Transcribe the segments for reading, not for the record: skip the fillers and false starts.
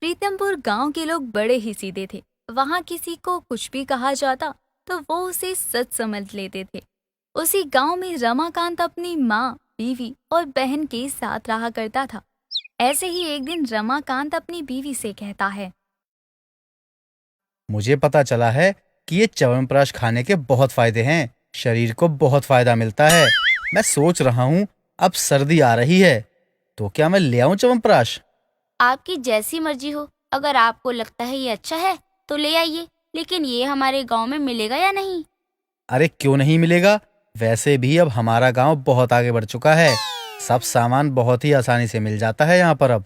प्रीतमपुर गांव के लोग बड़े ही सीधे थे। वहां किसी को कुछ भी कहा जाता तो वो उसे सच समझ लेते थे। उसी गांव में रमाकांत अपनी माँ, बीवी और बहन के साथ रहा करता था। ऐसे ही एक दिन रमाकांत अपनी बीवी से कहता है, मुझे पता चला है कि ये च्यवनप्राश खाने के बहुत फायदे हैं। शरीर को बहुत फायदा मिलता है। मैं सोच रहा हूँ, अब सर्दी आ रही है तो क्या मैं ले आऊं च्यवनप्राश? आपकी जैसी मर्जी हो। अगर आपको लगता है ये अच्छा है तो ले आइए, लेकिन ये हमारे गांव में मिलेगा या नहीं? अरे क्यों नहीं मिलेगा? वैसे भी अब हमारा गांव बहुत आगे बढ़ चुका है। सब सामान बहुत ही आसानी से मिल जाता है यहाँ पर अब।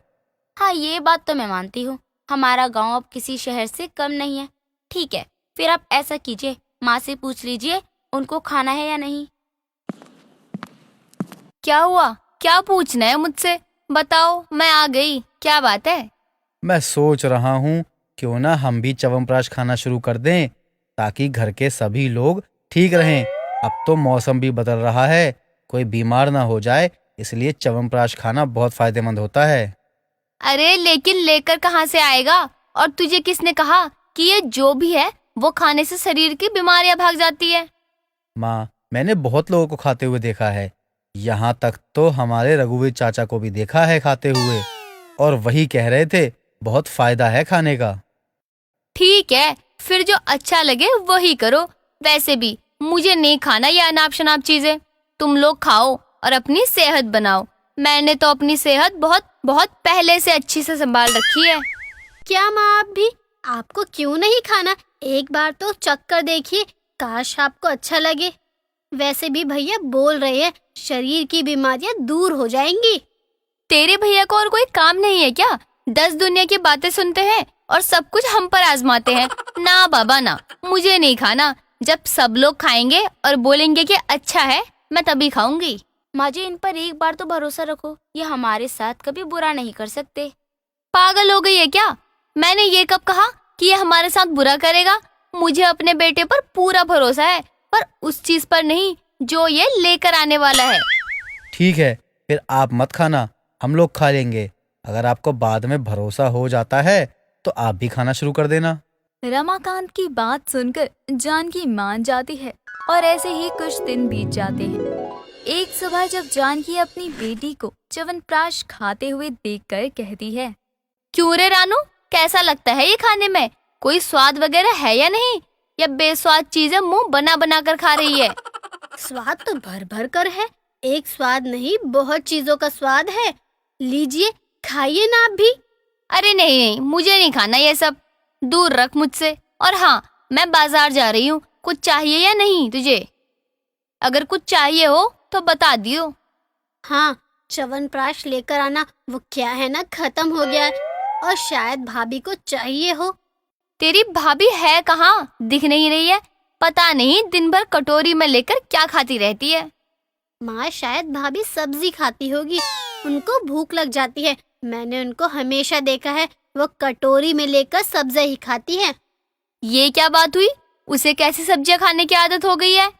हाँ, ये बात तो मैं मानती हूँ। हमारा गांव अब किसी शहर से कम नहीं है। ठीक है, फिर आप ऐसा कीजिए, माँ से पूछ लीजिए उनको खाना है या नहीं। क्या हुआ? क्या पूछना है मुझसे? बताओ, मैं आ गई। क्या बात है? मैं सोच रहा हूँ, क्यों ना हम भी च्यवनप्राश खाना शुरू कर दें, ताकि घर के सभी लोग ठीक रहें। अब तो मौसम भी बदल रहा है, कोई बीमार ना हो जाए, इसलिए च्यवनप्राश खाना बहुत फायदेमंद होता है। अरे लेकिन लेकर कहाँ से आएगा? और तुझे किसने कहा कि ये जो भी है वो खाने से शरीर की बीमारियां भाग जाती है? माँ, मैंने बहुत लोगों को खाते हुए देखा है। यहाँ तक तो हमारे रघुवीर चाचा को भी देखा है खाते हुए, और वही कह रहे थे बहुत फायदा है खाने का। ठीक है, फिर जो अच्छा लगे वही करो। वैसे भी मुझे नहीं खाना ये अनाप शनाप चीजें। तुम लोग खाओ और अपनी सेहत बनाओ। मैंने तो अपनी सेहत बहुत बहुत पहले से अच्छी से संभाल रखी है। क्या माँ, आप भी? आपको क्यों नहीं खाना? एक बार तो चक्कर देखिए, काश आपको अच्छा लगे। वैसे भी भैया बोल रहे हैं शरीर की बीमारियां दूर हो जाएंगी। तेरे भैया को और कोई काम नहीं है क्या? 10 दुनिया की बातें सुनते हैं और सब कुछ हम पर आजमाते हैं। ना बाबा ना, मुझे नहीं खाना। जब सब लोग खाएंगे और बोलेंगे कि अच्छा है, मैं तभी खाऊंगी। माँ जी, इन पर एक बार तो भरोसा रखो, ये हमारे साथ कभी बुरा नहीं कर सकते। पागल हो गई है क्या? मैंने ये कब कहा कि ये हमारे साथ बुरा करेगा? मुझे अपने बेटे पर पूरा भरोसा है, पर उस चीज पर नहीं जो ये लेकर आने वाला है। ठीक है, फिर आप मत खाना, हम लोग खा लेंगे। अगर आपको बाद में भरोसा हो जाता है तो आप भी खाना शुरू कर देना। रमाकांत की बात सुनकर जानकी मान जाती है और ऐसे ही कुछ दिन बीत जाते हैं। एक सुबह जब जानकी अपनी बेटी को च्यवनप्राश खाते हुए देखकर कहती है, क्यों रे रानू, कैसा लगता है ये खाने में? कोई स्वाद वगैरह है या नहीं? या बेस्वाद चीजें मुंह बना बना कर खा रही है? स्वाद तो भर भर कर है। एक स्वाद नहीं, बहुत चीजों का स्वाद है। लीजिए, खाइए ना आप भी। अरे नहीं नहीं, मुझे नहीं खाना ये सब। दूर रख मुझसे। और हाँ, मैं बाजार जा रही हूँ। कुछ चाहिए या नहीं तुझे? अगर कुछ चाहिए हो तो बता दियो। हाँ, च्यवनप्राश लेकर आना। वो क्या है ना, खत्म हो गया है और शायद भाभी को चाहिए हो। तेरी भाभी है कहाँ? दिख नहीं रही है। पता नहीं दिन भर कटोरी में लेकर क्या खाती रहती है। माँ, शायद भाभी सब्जी खाती होगी, उनको भूख लग जाती है। मैंने उनको हमेशा देखा है, वो कटोरी में लेकर सब्जी ही खाती है। ये क्या बात हुई? उसे कैसी सब्जियां खाने की आदत हो गई है?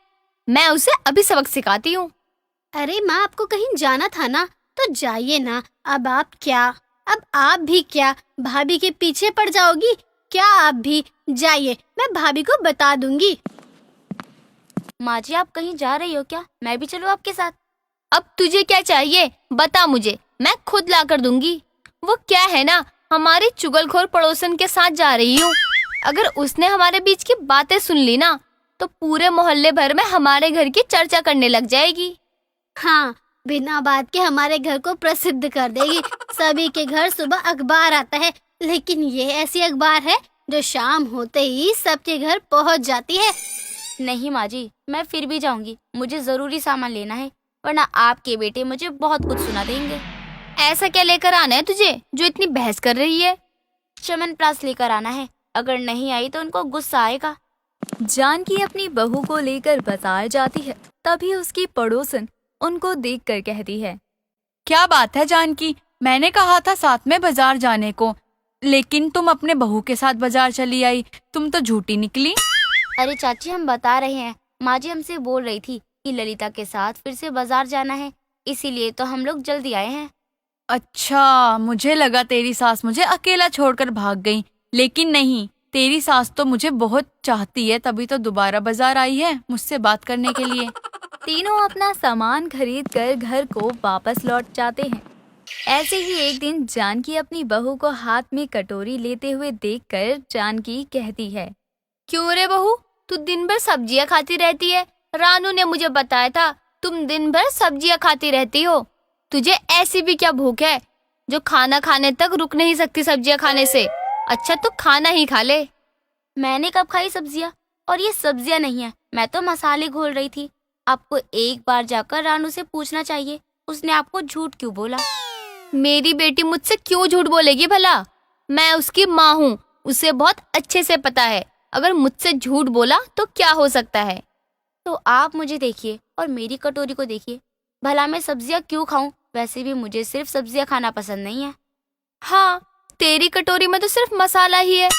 मैं उसे अभी सबक सिखाती हूँ। अरे माँ, आपको कहीं जाना था ना, तो जाइए ना। अब आप भी क्या भाभी के पीछे पड़ जाओगी क्या? आप भी जाइए, मैं भाभी को बता दूंगी। माँ जी, आप कहीं जा रही हो क्या? मैं भी चलूँ आपके साथ? अब तुझे क्या चाहिए बता मुझे, मैं खुद ला कर दूंगी। वो क्या है ना, हमारी चुगलखोर पड़ोसन के साथ जा रही हूँ। अगर उसने हमारे बीच की बातें सुन ली ना, तो पूरे मोहल्ले भर में हमारे घर की चर्चा करने लग जाएगी। हाँ, बिना बात के हमारे घर को प्रसिद्ध कर देगी। सभी के घर सुबह अखबार आता है, लेकिन ये ऐसी अखबार है जो शाम होते ही सबके घर पहुंच जाती है। नहीं माँ जी, मैं फिर भी जाऊंगी। मुझे जरूरी सामान लेना है, वरना आपके बेटे मुझे बहुत कुछ सुना देंगे। ऐसा क्या लेकर आना है तुझे जो इतनी बहस कर रही है? च्यवनप्राश लेकर आना है। अगर नहीं आई तो उनको गुस्सा आएगा। जानकी अपनी बहू को लेकर बाजार जाती है। तभी उसकी पड़ोसन उनको देखकर कहती है, क्या बात है जानकी, मैंने कहा था साथ में बाजार जाने को, लेकिन तुम अपने बहू के साथ बाजार चली आई। तुम तो झूठी निकली। अरे चाची, हम बता रहे हैं। माँ जी हमसे बोल रही थी कि ललिता के साथ फिर से बाजार जाना है, इसीलिए तो हम लोग जल्दी आए हैं। अच्छा, मुझे लगा तेरी सास मुझे अकेला छोड़कर भाग गई, लेकिन नहीं, तेरी सास तो मुझे बहुत चाहती है, तभी तो दोबारा बाजार आई है मुझसे बात करने के लिए। तीनों अपना सामान खरीद कर घर को वापस लौट जाते हैं। ऐसे ही एक दिन जानकी अपनी बहू को हाथ में कटोरी लेते हुए देखकर जानकी कहती है, क्यों रे बहू, तू दिन भर सब्जियां खाती रहती है? रानू ने मुझे बताया था तुम दिन भर सब्जियां खाती रहती हो। तुझे ऐसी भी क्या भूख है जो खाना खाने तक रुक नहीं सकती सब्जियां खाने से? अच्छा तू खाना ही खा ले। मैंने कब खाई सब्जियाँ? और ये सब्जियाँ नहीं है, मैं तो मसाले घोल रही थी। आपको एक बार जाकर रानू से पूछना चाहिए, उसने आपको झूठ क्यों बोला? मेरी बेटी मुझसे क्यों झूठ बोलेगी भला? मैं उसकी माँ हूँ, उसे बहुत अच्छे से पता है अगर मुझसे झूठ बोला तो क्या हो सकता है। तो आप मुझे देखिए और मेरी कटोरी को देखिए, भला मैं सब्जियाँ क्यों खाऊं? वैसे भी मुझे सिर्फ सब्जियाँ खाना पसंद नहीं है। हाँ, तेरी कटोरी में तो सिर्फ मसाला ही है।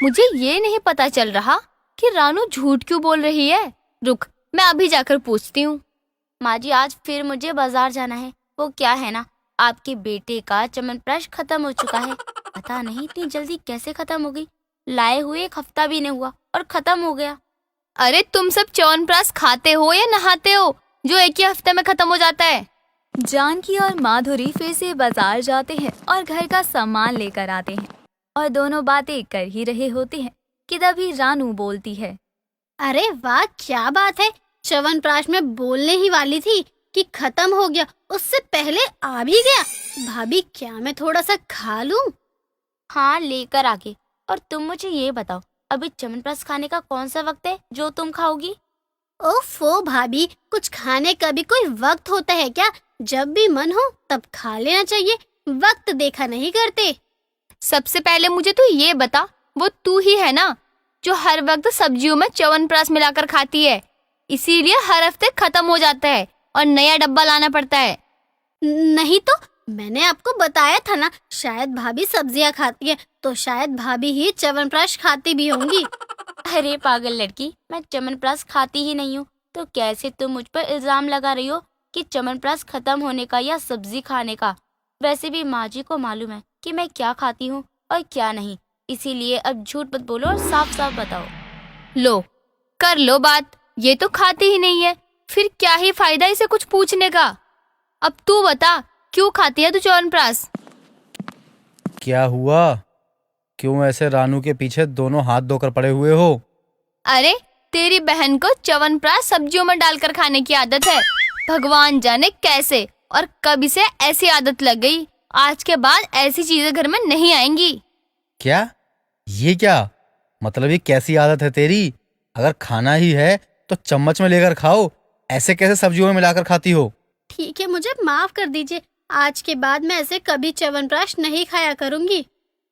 मुझे ये नहीं पता चल रहा कि रानू झूठ क्यों बोल रही है। रुक, मैं अभी जाकर पूछती हूँ। माँ जी, आज फिर मुझे बाजार जाना है। वो क्या है ना, आपके बेटे का च्यवनप्राश खत्म हो चुका है। पता नहीं इतनी जल्दी कैसे खत्म हो गई। लाए हुए एक हफ्ता भी नहीं हुआ और खत्म हो गया। अरे तुम सब च्यवनप्राश खाते हो या नहाते हो जो एक ही हफ्ते में खत्म हो जाता है? जानकी और माधुरी फिर से बाजार जाते हैं और घर का सामान लेकर आते हैं और दोनों बातें कर ही रहे होते हैं कि तभी रानू बोलती है, अरे वाह, क्या बात है! च्यवनप्राश में बोलने ही वाली थी कि खत्म हो गया, उससे पहले आ भी गया। भाभी, क्या मैं थोड़ा सा खा लूं? हाँ, लेकर आगे। और तुम मुझे ये बताओ, अभी च्यवनप्राश खाने का कौन सा वक्त है जो तुम खाओगी? ओफो भाभी, कुछ खाने का भी कोई वक्त होता है क्या? जब भी मन हो तब खा लेना चाहिए, वक्त देखा नहीं करते। सबसे पहले मुझे तू ये बता, वो तू ही है ना जो हर वक्त सब्जियों में च्यवनप्राश मिलाकर खाती है, इसीलिए हर हफ्ते खत्म हो जाता है और नया डब्बा लाना पड़ता है। नहीं तो मैंने आपको बताया था ना, शायद भाभी सब्जियां खाती है तो शायद भाभी ही च्यवनप्राश खाती भी होंगी। अरे पागल लड़की, मैं च्यवनप्राश खाती ही नहीं हूँ, तो कैसे तुम मुझ पर इल्जाम लगा रही हो कि च्यवनप्राश खत्म होने का या सब्जी खाने का? वैसे भी माँ जी को मालूम है कि मैं क्या खाती हूँ और क्या नहीं, इसीलिए अब झूठ मत बोलो और साफ साफ बताओ। लो, कर लो बात। ये तो खाती ही नहीं है, फिर क्या ही फायदा इसे कुछ पूछने का। अब तू बता, क्यों खाती है तू च्यवनप्राश? क्या हुआ? क्यों ऐसे रानू के पीछे दोनों हाथ धोकर पड़े हुए हो? अरे तेरी बहन को च्यवनप्राश सब्जियों में डालकर खाने की आदत है। भगवान जाने कैसे और कब इसे ऐसी आदत लग गई। आज के बाद ऐसी चीजें घर में नहीं आएंगी। क्या? ये क्या मतलब, ये कैसी आदत है तेरी? अगर खाना ही है तो चम्मच में लेकर खाओ, ऐसे कैसे सब्जियों में मिलाकर खाती हो? ठीक है, मुझे माफ कर दीजिए। आज के बाद मैं ऐसे कभी च्यवनप्राश नहीं खाया करूंगी।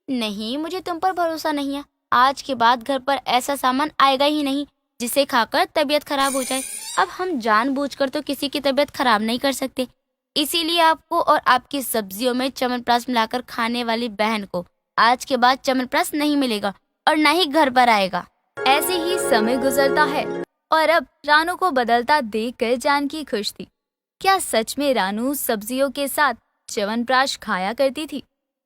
नहीं, मुझे तुम पर भरोसा नहीं है। आज के बाद घर पर ऐसा सामान आएगा ही नहीं जिसे खाकर तबीयत खराब हो जाए। अब हम जानबूझकर तो किसी की तबीयत खराब नहीं कर सकते, इसीलिए आपको और आपकी सब्जियों में च्यवनप्राश मिलाकर खाने वाली बहन को आज के बाद च्यवनप्राश नहीं मिलेगा और न ही घर पर आएगा। ऐसे ही समय गुजरता है और अब रानू को बदलता देखकर जानकी खुश थी। क्या सच में रानू सब्जियों के साथ च्यवनप्राश खाया करती थी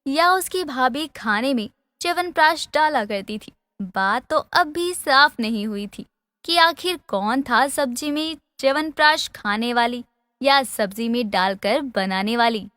या उसकी भाभी खाने में च्यवनप्राश डाला करती थी? बात तो अब भी साफ नहीं हुई थी कि आखिर कौन था सब्जी में च्यवनप्राश खाने वाली या सब्जी में डालकर बनाने वाली।